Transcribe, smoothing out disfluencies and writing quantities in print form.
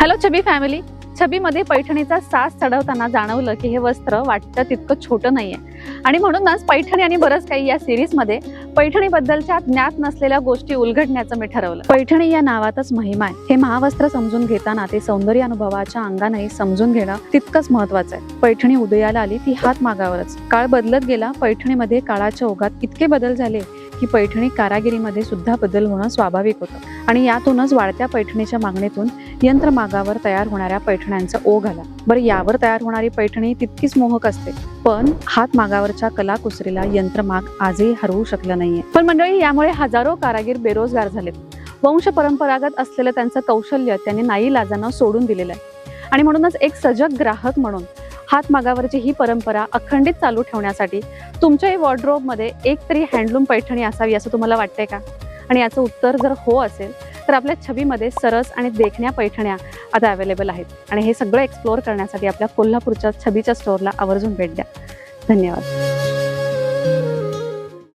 Hello छबी family. छबीमध्ये पैठणीचा साज चढवताना जाणवलं की हे वस्त्र वाटतं तितकं छोटं नाहीये आणि म्हणूनच पैठणी आणि बरंच काही या सिरीजमध्ये पैठणीबद्दलच्या ज्ञात नसलेल्या गोष्टी उलगडण्याचं मी ठरवलं. पैठणी या नावातच महिमा आहे. हे महावस्त्र समजून घेताना ते सौंदर्य अनुभवाच्या अंगाने समजून घेणं तितकंच महत्वाचं आहे. पैठणी उदयाला आली ती हात मागावरच. काळ बदलत गेला. पैठणीमध्ये काळाच्या ओघात इतके बदल झाले की पैठणी कारागिरीमध्ये सुद्धा बदल होणं स्वाभाविक होतं आणि यातूनच वाढत्या पैठणीच्या मागणीतून यंत्रमागावर तयार होणाऱ्या पैठण्यांचा ओघ आला. बरं, यावर तयार होणारी पैठणी तितकीच मोहक असते, पण हातमागावरच्या कलाकुसरीला यंत्रमाग आजही हरवू शकलं नाहीये. पण मंडळी, यामुळे हजारो कारागीर बेरोजगार झालेत. वंश परंपरागत असलेलं त्यांचं कौशल्य त्यांनी नाईलाजानं सोडून दिलेलं आहे आणि म्हणूनच एक सजग ग्राहक म्हणून हातमागावरची ही परंपरा अखंडित चालू ठेवण्यासाठी तुमच्याही वॉर्डरोबमध्ये एक तरी हँडलूम पैठणी असावी असं तुम्हाला वाटतंय का? आणि याचं उत्तर जर हो असेल तर आपल्या छबीमध्ये सरस आणि देखण्या पैठण्या आता अवेलेबल आहेत आणि हे सगळं एक्सप्लोअर करण्यासाठी आपल्या कोल्हापूरच्या छबीच्या स्टोअरला आवर्जून भेट द्या. धन्यवाद.